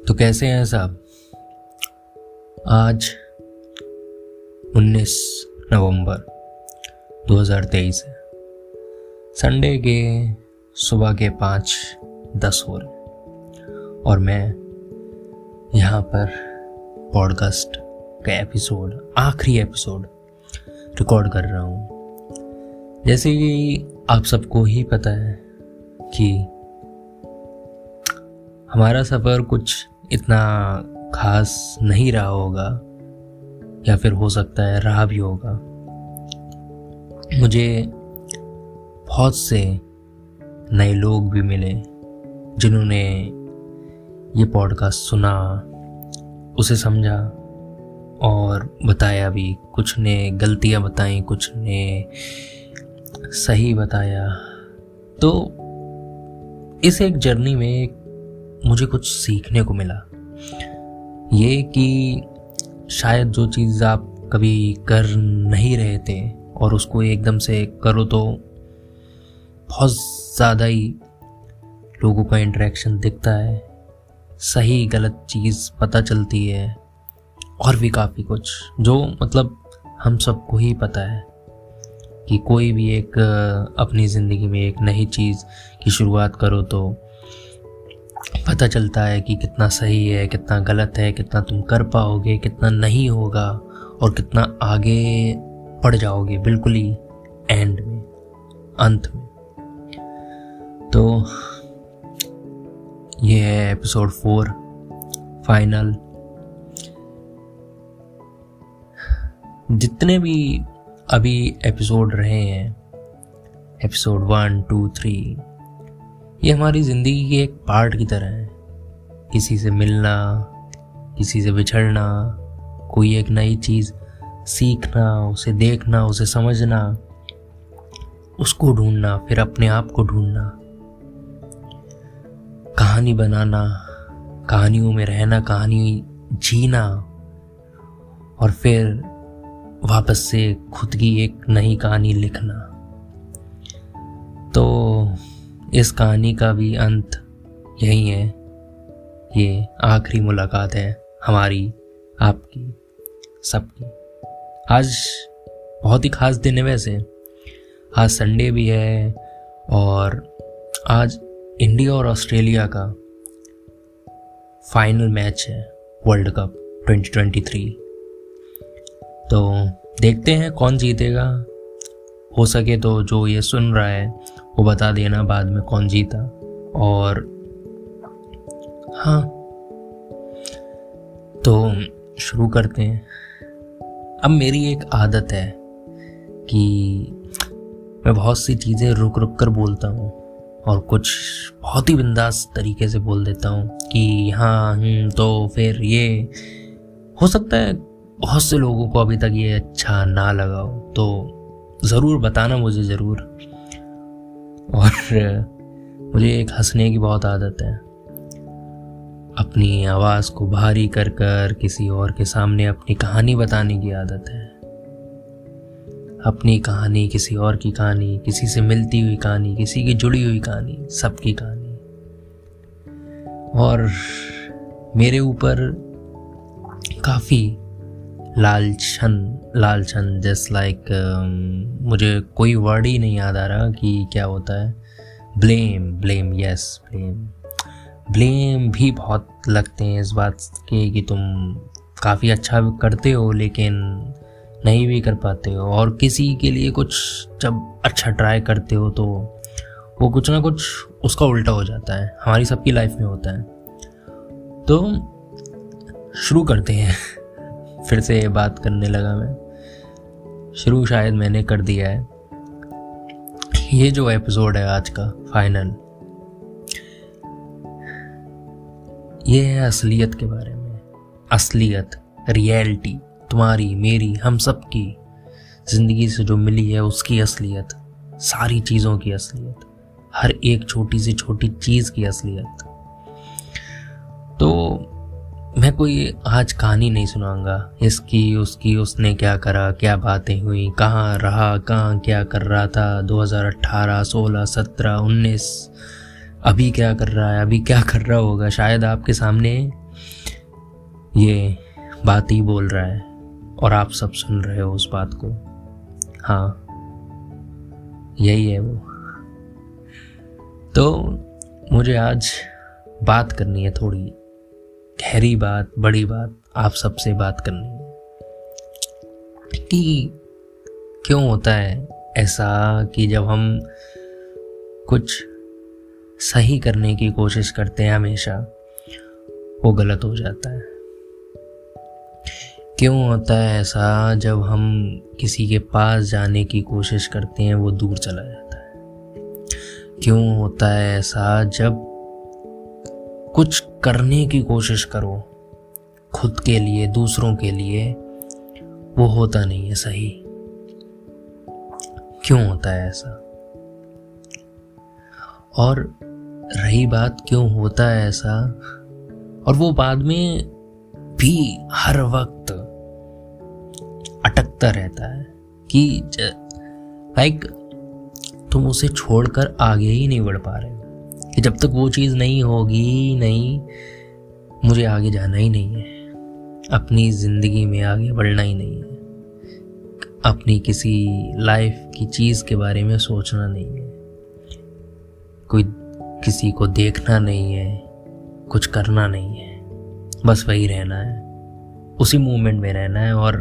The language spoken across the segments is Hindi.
तो कैसे हैं सब। आज 19 नवंबर 2023 है। संडे के सुबह के 5:10 हो रहे और मैं यहाँ पर पॉडकास्ट का आखिरी एपिसोड रिकॉर्ड कर रहा हूँ। जैसे कि आप सबको ही पता है कि हमारा सफ़र कुछ इतना खास नहीं रहा होगा, या फिर हो सकता है रहा भी होगा। मुझे बहुत से नए लोग भी मिले जिन्होंने ये पॉडकास्ट सुना, उसे समझा और बताया भी। कुछ ने गलतियां बताई, कुछ ने सही बताया। तो इस एक जर्नी में मुझे कुछ सीखने को मिला, ये कि शायद जो चीज़ आप कभी कर नहीं रहे थे और उसको एकदम से करो तो बहुत ज़्यादा ही लोगों का इंटरेक्शन दिखता है, सही गलत चीज़ पता चलती है और भी काफ़ी कुछ जो मतलब हम सबको ही पता है कि कोई भी एक अपनी ज़िंदगी में एक नई चीज़ की शुरुआत करो तो पता चलता है कि कितना सही है, कितना गलत है, कितना तुम कर पाओगे, कितना नहीं होगा और कितना आगे बढ़ जाओगे बिल्कुल ही एंड में, अंत में। तो ये है एपिसोड 4 फाइनल। जितने भी अभी एपिसोड रहे हैं, एपिसोड 1, 2, 3, ये हमारी ज़िंदगी के एक पार्ट की तरह है। किसी से मिलना, किसी से बिछड़ना, कोई एक नई चीज़ सीखना, उसे देखना, उसे समझना, उसको ढूंढना, फिर अपने आप को ढूंढना, कहानी बनाना, कहानियों में रहना, कहानी जीना और फिर वापस से खुद की एक नई कहानी लिखना। तो इस कहानी का भी अंत यही है। ये आखिरी मुलाकात है हमारी, आपकी, सबकी। आज बहुत ही खास दिन है वैसे। आज संडे भी है और आज इंडिया और ऑस्ट्रेलिया का फाइनल मैच है वर्ल्ड कप 2023। तो देखते हैं कौन जीतेगा। हो सके तो जो ये सुन रहा है वो बता देना बाद में कौन जीता। और हाँ, तो शुरू करते हैं। अब मेरी एक आदत है कि मैं बहुत सी चीज़ें रुक रुक कर बोलता हूँ और कुछ बहुत ही बिंदास तरीके से बोल देता हूँ कि हाँ तो फिर ये हो सकता है बहुत से लोगों को अभी तक ये अच्छा ना लगा हो, तो ज़रूर बताना मुझे ज़रूर। और मुझे एक हंसने की बहुत आदत है। अपनी आवाज़ को भारी कर कर किसी और के सामने अपनी कहानी बताने की आदत है। अपनी कहानी, किसी और की कहानी, किसी से मिलती हुई कहानी, किसी की जुड़ी हुई कहानी, सबकी कहानी। और मेरे ऊपर काफ़ी लालछन जस्ट लाइक मुझे कोई वर्ड ही नहीं याद आ रहा कि क्या होता है। ब्लेम भी बहुत लगते हैं इस बात के कि तुम काफ़ी अच्छा करते हो लेकिन नहीं भी कर पाते हो, और किसी के लिए कुछ जब अच्छा ट्राई करते हो तो वो कुछ ना कुछ उसका उल्टा हो जाता है। हमारी सबकी लाइफ में होता है। तो शुरू करते हैं। फिर से बात करने लगा मैं। शुरू शायद मैंने कर दिया है। ये जो एपिसोड है आज का फाइनल, ये है असलियत के बारे में। असलियत, रियलिटी, तुम्हारी, मेरी, हम सब की ज़िंदगी से जो मिली है उसकी असलियत, सारी चीज़ों की असलियत, हर एक छोटी से छोटी चीज़ की असलियत। तो मैं कोई आज कहानी नहीं सुनाऊंगा इसकी उसकी, उसने क्या करा, क्या बातें हुई, कहाँ रहा, कहाँ क्या कर रहा था 2018, 16, 17, 19, अभी क्या कर रहा है, अभी क्या कर रहा होगा। शायद आपके सामने ये बात ही बोल रहा है और आप सब सुन रहे हो उस बात को। हाँ, यही है वो। तो मुझे आज बात करनी है, थोड़ी गहरी बात, बड़ी बात आप सबसे बात करनी है कि क्यों होता है ऐसा कि जब हम कुछ सही करने की कोशिश करते हैं हमेशा वो गलत हो जाता है। क्यों होता है ऐसा जब हम किसी के पास जाने की कोशिश करते हैं वो दूर चला जाता है। क्यों होता है ऐसा जब कुछ करने की कोशिश करो खुद के लिए, दूसरों के लिए, वो होता नहीं है सही। क्यों होता है ऐसा? और रही बात क्यों होता है ऐसा, और वो बाद में भी हर वक्त अटकता रहता है कि लाइक तुम उसे छोड़कर आगे ही नहीं बढ़ पा रहे हो कि जब तक वो चीज़ नहीं होगी, नहीं, मुझे आगे जाना ही नहीं है, अपनी ज़िंदगी में आगे बढ़ना ही नहीं है, अपनी किसी लाइफ की चीज़ के बारे में सोचना नहीं है, कोई किसी को देखना नहीं है, कुछ करना नहीं है, बस वही रहना है, उसी मोमेंट में रहना है और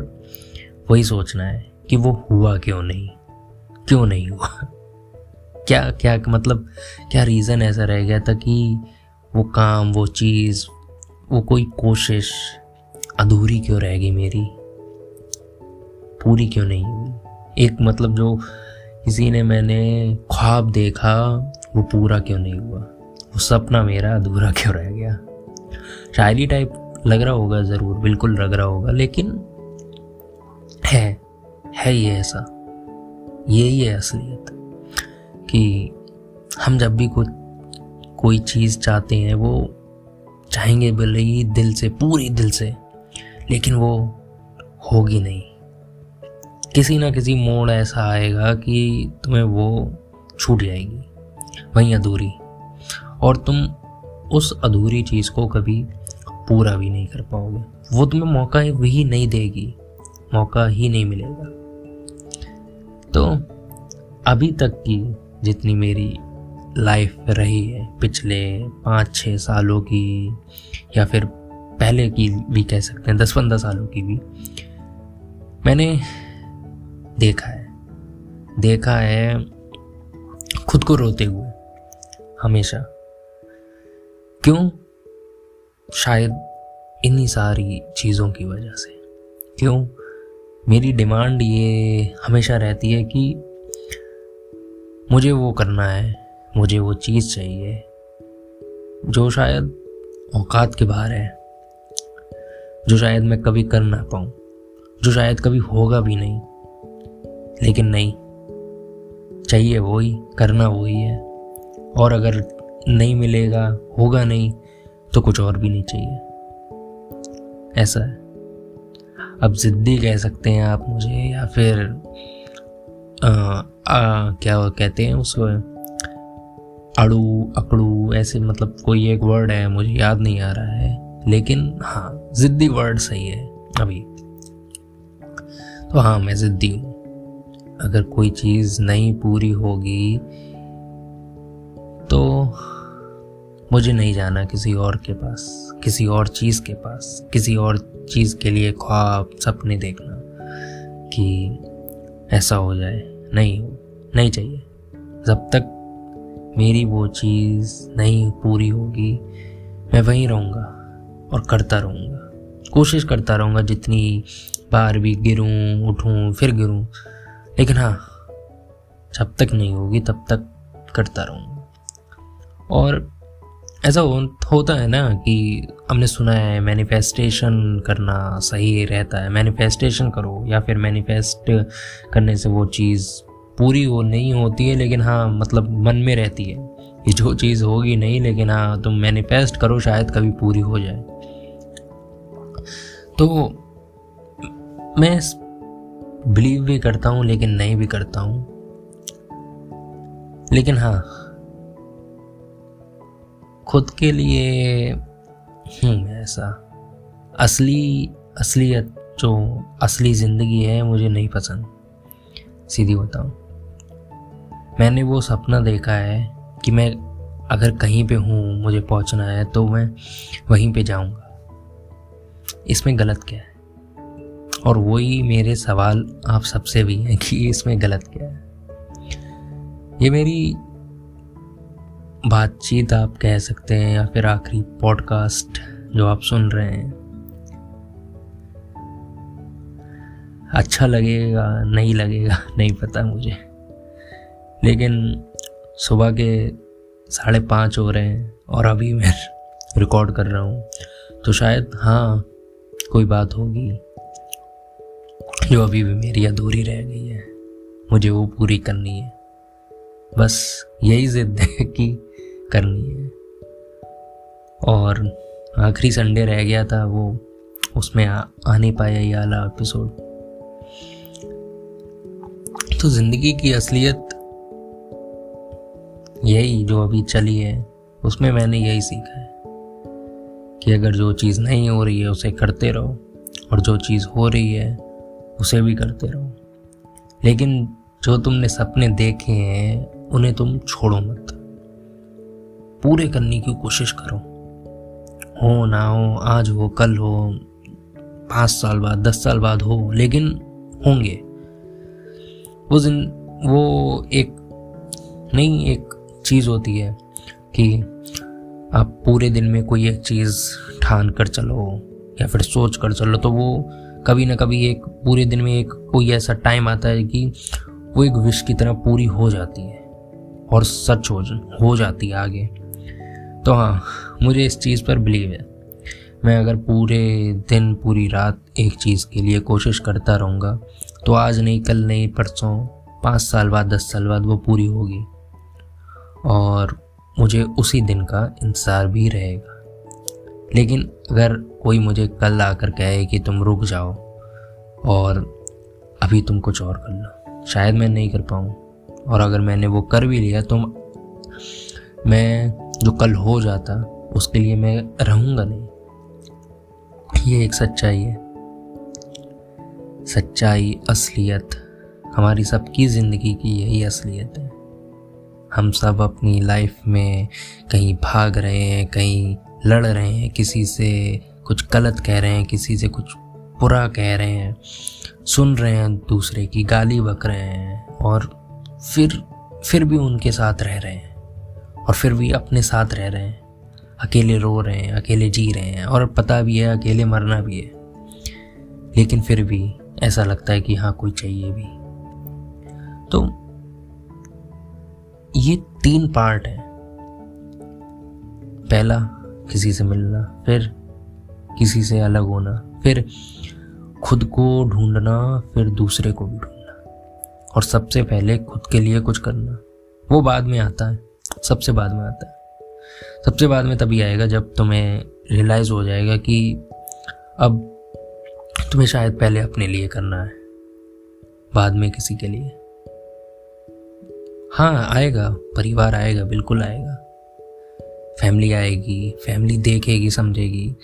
वही सोचना है कि वो हुआ क्यों नहीं हुआ, क्या मतलब क्या रीज़न ऐसा रह गया था कि वो काम, वो चीज़, वो कोई कोशिश अधूरी क्यों रह गई मेरी, पूरी क्यों नहीं हुई। एक मतलब जो किसी ने मैंने ख्वाब देखा वो पूरा क्यों नहीं हुआ, वो सपना मेरा अधूरा क्यों रह गया। शायरी टाइप लग रहा होगा, ज़रूर बिल्कुल लग रहा होगा, लेकिन है ये ऐसा, यही है असलियत कि हम जब भी कोई चीज़ चाहते हैं वो चाहेंगे भले ही दिल से, पूरी दिल से, लेकिन वो होगी नहीं। किसी ना किसी मोड़ ऐसा आएगा कि तुम्हें वो छूट जाएगी, वहीं अधूरी, और तुम उस अधूरी चीज़ को कभी पूरा भी नहीं कर पाओगे। वो तुम्हें मौका भी नहीं देगी, मौका ही नहीं मिलेगा। तो अभी तक की जितनी मेरी लाइफ रही है, पिछले 5-6 सालों की, या फिर पहले की भी कह सकते हैं, 10-15 सालों की भी, मैंने देखा है खुद को रोते हुए हमेशा। क्यों? शायद इन्हीं सारी चीज़ों की वजह से। क्यों? मेरी डिमांड ये हमेशा रहती है कि मुझे वो करना है, मुझे वो चीज़ चाहिए जो शायद औकात के बाहर है, जो शायद मैं कभी कर ना पाऊँ, जो शायद कभी होगा भी नहीं, लेकिन नहीं, चाहिए वही, करना वही है। और अगर नहीं मिलेगा, होगा नहीं, तो कुछ और भी नहीं चाहिए। ऐसा है। अब ज़िद्दी कह सकते हैं आप मुझे, या फिर क्या कहते हैं उसको, अकड़ू, ऐसे मतलब कोई एक वर्ड है, मुझे याद नहीं आ रहा है, लेकिन हाँ, ज़िद्दी वर्ड सही है अभी। तो हाँ, मैं ज़िद्दी हूँ। अगर कोई चीज़ नहीं पूरी होगी तो मुझे नहीं जाना किसी और के पास, किसी और चीज़ के पास, किसी और चीज़ के लिए ख्वाब, सपने देखना कि ऐसा हो जाए, नहीं चाहिए। जब तक मेरी वो चीज़ नहीं पूरी होगी, मैं वहीं रहूँगा और करता रहूँगा, कोशिश करता रहूँगा, जितनी बार भी गिरूँ, उठूँ, फिर गिरूँ, लेकिन हाँ, जब तक नहीं होगी तब तक करता रहूँगा। और ऐसा होता है ना कि हमने सुना है मैनिफेस्टेशन करना सही रहता है, मैनिफेस्टेशन करो, या फिर मैनिफेस्ट करने से वो चीज़ पूरी हो नहीं होती है, लेकिन हाँ मतलब मन में रहती है कि जो चीज़ होगी नहीं, लेकिन हाँ तुम मैनिफेस्ट करो, शायद कभी पूरी हो जाए। तो मैं बिलीव भी करता हूँ, लेकिन नहीं भी करता हूँ, लेकिन हाँ खुद के लिए ऐसा असलियत जो असली ज़िंदगी है मुझे नहीं पसंद, सीधी बताऊँ। मैंने वो सपना देखा है कि मैं अगर कहीं पे हूँ, मुझे पहुँचना है तो मैं वहीं पे जाऊँगा। इसमें गलत क्या है? और वही मेरे सवाल आप सबसे भी हैं कि इसमें गलत क्या है। ये मेरी बातचीत आप कह सकते हैं या फिर आखिरी पॉडकास्ट जो आप सुन रहे हैं, अच्छा लगेगा नहीं लगेगा नहीं पता मुझे, लेकिन सुबह के 5:30 हो रहे हैं और अभी मैं रिकॉर्ड कर रहा हूँ, तो शायद हाँ कोई बात होगी जो अभी भी मेरी अधूरी रह गई है, मुझे वो पूरी करनी है। बस यही जिद है कि करनी है। और आखिरी संडे रह गया था, वो उसमें आ नहीं पाया ये वाला एपिसोड। तो ज़िंदगी की असलियत यही जो अभी चली है, उसमें मैंने यही सीखा है कि अगर जो चीज़ नहीं हो रही है उसे करते रहो, और जो चीज़ हो रही है उसे भी करते रहो। लेकिन जो तुमने सपने देखे हैं उन्हें तुम छोड़ो मत, पूरे करने की कोशिश करो। हो ना हो, आज हो कल हो, 5 साल बाद 10 साल बाद हो, लेकिन होंगे। वो एक चीज़ होती है कि आप पूरे दिन में कोई एक चीज़ ठान कर चलो या फिर सोच कर चलो, तो वो कभी ना कभी एक पूरे दिन में एक कोई ऐसा टाइम आता है कि वो एक विश की तरह पूरी हो जाती है और सच हो जाती है आगे। तो हाँ, मुझे इस चीज़ पर बिलीव है। मैं अगर पूरे दिन पूरी रात एक चीज़ के लिए कोशिश करता रहूँगा तो आज नहीं, कल नहीं, परसों, 5 साल बाद 10 साल बाद वो पूरी होगी, और मुझे उसी दिन का इंतज़ार भी रहेगा। लेकिन अगर कोई मुझे कल आकर कहे कि तुम रुक जाओ और अभी तुम कुछ और कर लो, शायद मैं नहीं कर पाऊँ। और अगर मैंने वो कर भी लिया तो मैं जो कल हो जाता उसके लिए मैं रहूँगा नहीं। ये एक सच्चाई है, सच्चाई, असलियत, हमारी सबकी ज़िंदगी की यही असलियत है। हम सब अपनी लाइफ में कहीं भाग रहे हैं, कहीं लड़ रहे हैं, किसी से कुछ गलत कह रहे हैं, किसी से कुछ बुरा कह रहे हैं, सुन रहे हैं दूसरे की गाली बक रहे हैं, और फिर भी उनके साथ रह रहे हैं, और फिर भी अपने साथ रह रहे हैं, अकेले रो रहे हैं, अकेले जी रहे हैं, और पता भी है अकेले मरना भी है, लेकिन फिर भी ऐसा लगता है कि हाँ कोई चाहिए भी। तो ये 3 पार्ट हैं। पहला किसी से मिलना, फिर किसी से अलग होना, फिर खुद को ढूंढना, फिर दूसरे को भी ढूंढना, और सबसे पहले खुद के लिए कुछ करना। वो बाद में आता है, सबसे बाद में आता है। सबसे बाद में तभी आएगा जब तुम्हें रियलाइज़ हो जाएगा कि अब तुम्हें शायद पहले अपने लिए करना है, बाद में किसी के लिए। हाँ आएगा, परिवार आएगा, बिल्कुल आएगा, फैमिली आएगी, फैमिली देखेगी, समझेगी,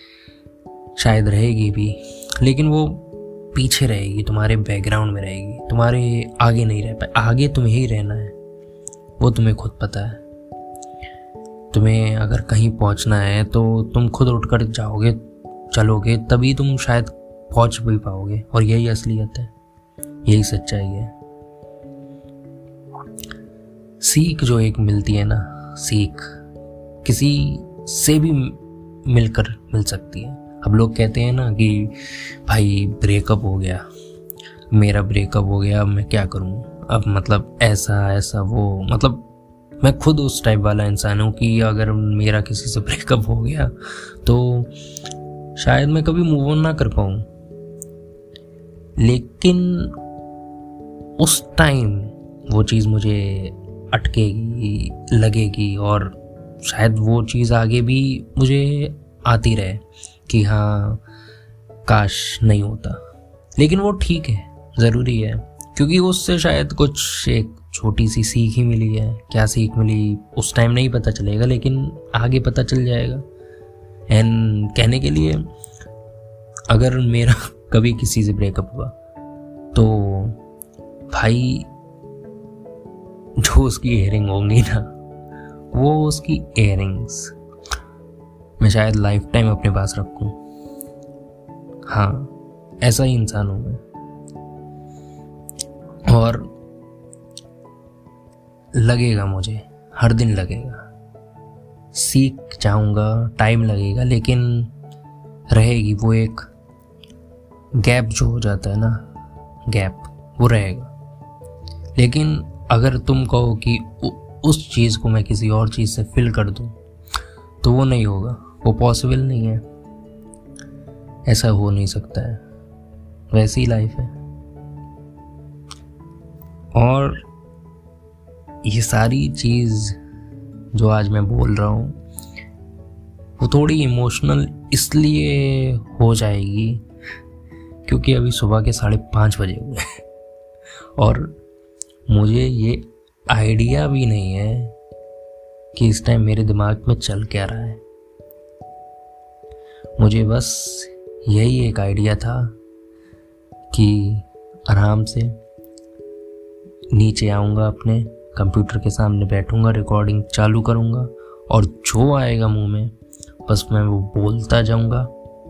शायद रहेगी भी, लेकिन वो पीछे रहेगी, तुम्हारे बैकग्राउंड में रहेगी, तुम्हारे आगे नहीं रह पाए। आगे तुम्हें ही रहना है, वो तुम्हें खुद पता है। तुम्हें अगर कहीं पहुंचना है तो तुम खुद उठकर जाओगे, चलोगे, तभी तुम शायद पहुंच भी पाओगे, और यही असलियत है, यही सच्चाई है। सीख जो एक मिलती है ना, सीख किसी से भी मिलकर मिल सकती है। अब लोग कहते हैं ना कि भाई ब्रेकअप हो गया, मेरा ब्रेकअप हो गया, अब मैं क्या करूं, अब मतलब ऐसा वो, मतलब मैं खुद उस टाइप वाला इंसान हूं कि अगर मेरा किसी से ब्रेकअप हो गया तो शायद मैं कभी मूव ऑन ना कर पाऊं। लेकिन उस टाइम वो चीज़ मुझे अटकेगी, लगेगी, और शायद वो चीज़ आगे भी मुझे आती रहे कि हाँ काश नहीं होता। लेकिन वो ठीक है, ज़रूरी है, क्योंकि उससे शायद कुछ एक छोटी सी सीख ही मिली है। क्या सीख मिली उस टाइम नहीं पता चलेगा, लेकिन आगे पता चल जाएगा। एंड कहने के लिए अगर मेरा कभी किसी से ब्रेकअप हुआ तो भाई जो उसकी इयरिंग होंगी ना, वो उसकी इयरिंग्स मैं शायद लाइफ टाइम अपने पास रखूं। हाँ, ऐसा ही इंसान हूं मैं। और लगेगा, मुझे हर दिन लगेगा, सीख जाऊंगा, टाइम लगेगा, लेकिन रहेगी वो एक गैप जो हो जाता है ना, गैप वो रहेगा। लेकिन अगर तुम कहो कि उस चीज़ को मैं किसी और चीज़ से फिल कर दूं, तो वो नहीं होगा, वो पॉसिबल नहीं है, ऐसा हो नहीं सकता है। वैसी लाइफ है। और ये सारी चीज़ जो आज मैं बोल रहा हूँ वो थोड़ी इमोशनल इसलिए हो जाएगी क्योंकि अभी सुबह के 5:30 बजे हुए हैं और मुझे ये आइडिया भी नहीं है कि इस टाइम मेरे दिमाग में चल क्या रहा है। मुझे बस यही एक आइडिया था कि आराम से नीचे आऊँगा, अपने कंप्यूटर के सामने बैठूँगा, रिकॉर्डिंग चालू करूँगा और जो आएगा मुंह में बस मैं वो बोलता जाऊँगा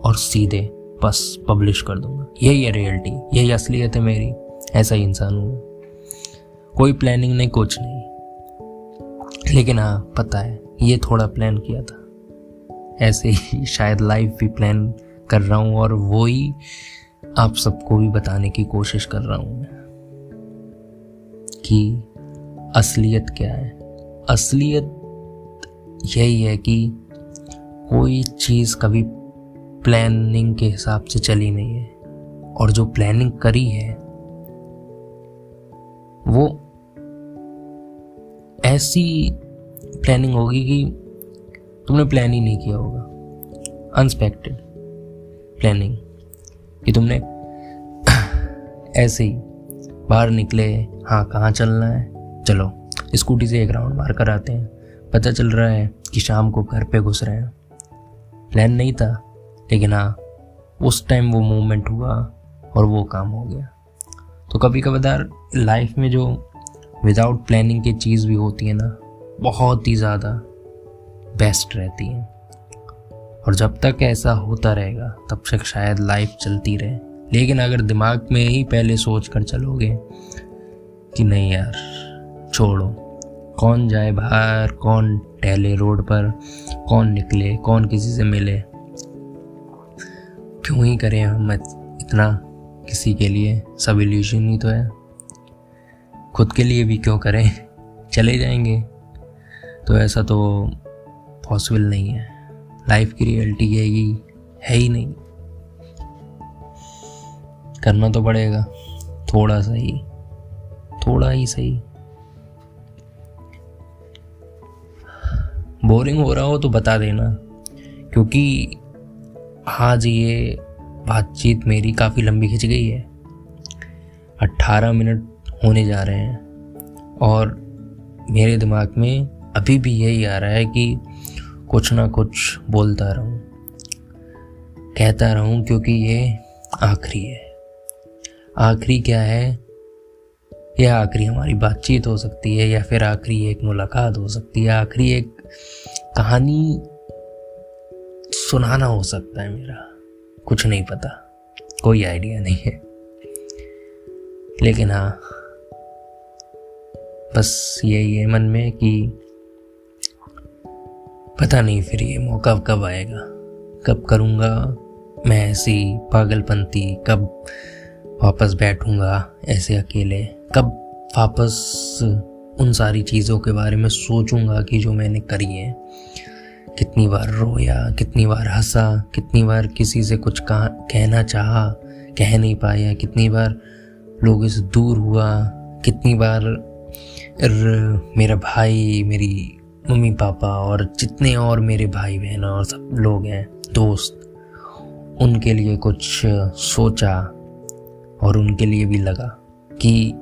और सीधे बस पब्लिश कर दूँगा। यही है रियलिटी, यही असलियत है मेरी। ऐसा ही इंसान हूँ, कोई प्लानिंग नहीं, कुछ नहीं। लेकिन हाँ, पता है ये थोड़ा प्लान किया था, ऐसे ही शायद लाइफ भी प्लान कर रहा हूँ और वो ही आप सबको भी बताने की कोशिश कर रहा हूँ मैं कि असलियत क्या है। असलियत यही है कि कोई चीज़ कभी प्लानिंग के हिसाब से चली नहीं है, और जो प्लानिंग करी है वो ऐसी प्लानिंग होगी कि तुमने प्लान ही नहीं किया होगा। अनएक्सपेक्टेड प्लानिंग कि तुमने ऐसे ही बाहर निकले, हाँ कहाँ चलना है, चलो स्कूटी से एक राउंड मार कर आते हैं, पता चल रहा है कि शाम को घर पे घुस रहे हैं। प्लान नहीं था, लेकिन हाँ उस टाइम वो मूवमेंट हुआ और वो काम हो गया। तो कभी कभार लाइफ में जो विदाउट प्लानिंग की चीज़ भी होती है ना, बहुत ही ज़्यादा बेस्ट रहती है। और जब तक ऐसा होता रहेगा तब तक शायद लाइफ चलती रहे। लेकिन अगर दिमाग में ही पहले सोच कर चलोगे कि नहीं यार छोड़ो, कौन जाए बाहर, कौन टहले रोड पर, कौन निकले, कौन किसी से मिले, क्यों ही करें हम इतना किसी के लिए, सब इल्यूजन ही तो है। खुद के लिए भी क्यों करें, चले जाएंगे। तो ऐसा तो पॉसिबल नहीं है। लाइफ की रियलिटी यही है ही नहीं। करना तो पड़ेगा, थोड़ा ही सही। बोरिंग हो रहा हो तो बता देना, क्योंकि आज ये बातचीत मेरी काफ़ी लंबी खिंच गई है। 18 मिनट होने जा रहे हैं और मेरे दिमाग में अभी भी यही आ रहा है कि कुछ ना कुछ बोलता रहूं, कहता रहूं, क्योंकि ये आखिरी है। आखिरी क्या है? यह आखिरी हमारी बातचीत हो सकती है, या फिर आखिरी एक मुलाकात हो सकती है, आखिरी एक कहानी सुनाना हो सकता है मेरा। कुछ नहीं पता, कोई आइडिया नहीं है। लेकिन हाँ, बस यही है मन में कि पता नहीं फिर ये मौका कब आएगा, कब करूँगा मैं ऐसी पागलपंती, कब वापस बैठूँगा ऐसे अकेले, कब वापस उन सारी चीज़ों के बारे में सोचूंगा कि जो मैंने करी है। कितनी बार रोया, कितनी बार हंसा, कितनी बार किसी से कुछ कहना चाहा, कह नहीं पाया, कितनी बार लोगों से दूर हुआ, कितनी बार मेरा भाई, मेरी मम्मी पापा और जितने और मेरे भाई बहन और सब लोग हैं, दोस्त, उनके लिए कुछ सोचा और उनके लिए भी लगा कि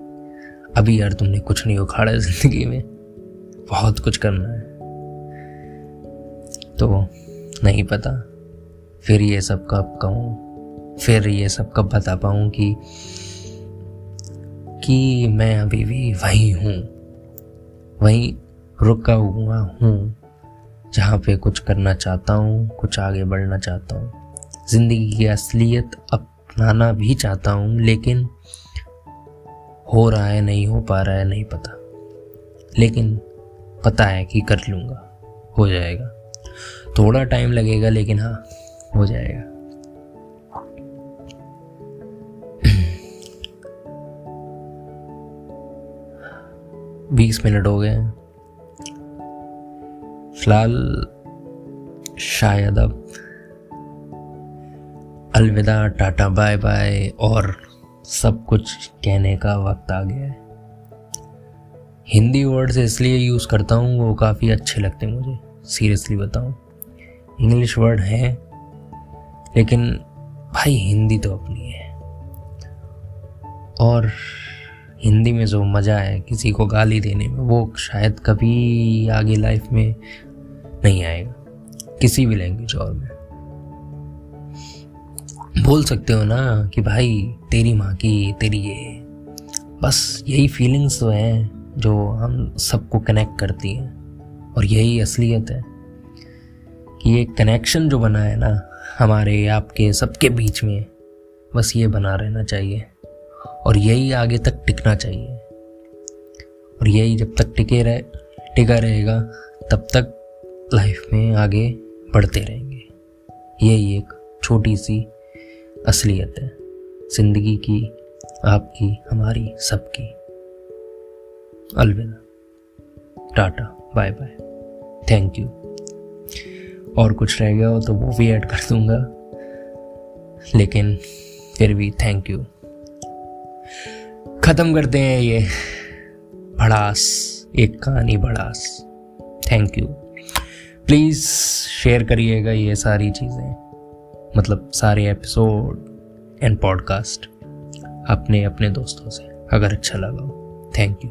अभी यार तुमने कुछ नहीं उखाड़ा जिंदगी में, बहुत कुछ करना है। तो नहीं पता फिर ये सब कब कहूँ, फिर ये सब कब बता पाऊँ कि मैं अभी भी वही हूँ, वहीं रुका हुआ हूँ जहाँ पे कुछ करना चाहता हूँ, कुछ आगे बढ़ना चाहता हूँ, ज़िंदगी की असलियत अपनाना भी चाहता हूँ, लेकिन हो रहा है नहीं हो पा रहा है नहीं पता, लेकिन पता है कि कर लूँगा, हो जाएगा। थोड़ा टाइम लगेगा लेकिन हाँ हो जाएगा। बीस मिनट हो गए फिलहाल, शायद अब अलविदा, टाटा, बाय बाय और सब कुछ कहने का वक्त आ गया है। हिंदी वर्ड्स इसलिए यूज़ करता हूँ, वो काफ़ी अच्छे लगते हैं मुझे, सीरियसली बताऊँ। इंग्लिश वर्ड हैं लेकिन भाई हिंदी तो अपनी है, और हिंदी में जो मज़ा है किसी को गाली देने में, वो शायद कभी आगे लाइफ में नहीं आएगा किसी भी लैंग्वेज और में। बोल सकते हो ना कि भाई तेरी माँ की, तेरी ये, बस यही फीलिंग्स तो हैं जो हम सबको कनेक्ट करती हैं, और यही असलियत है कि ये कनेक्शन जो बना है ना हमारे आपके सबके बीच में, बस ये बना रहना चाहिए और यही आगे तक टिकना चाहिए। और यही जब तक टिका रहेगा तब तक लाइफ में आगे बढ़ते रहेंगे। यही एक छोटी सी असलियत है जिंदगी की, आपकी, हमारी, सबकी। अलविदा, tata, bye bye, thank you. और कुछ रह गया हो तो वो भी ऐड कर दूंगा, लेकिन फिर भी थैंक यू। खत्म करते हैं ये भड़ास, एक कहानी भड़ास। Thank you. प्लीज़ शेयर करिएगा ये सारी चीज़ें, मतलब सारे एपिसोड एंड पॉडकास्ट अपने दोस्तों से, अगर अच्छा लगा हो। Thank you.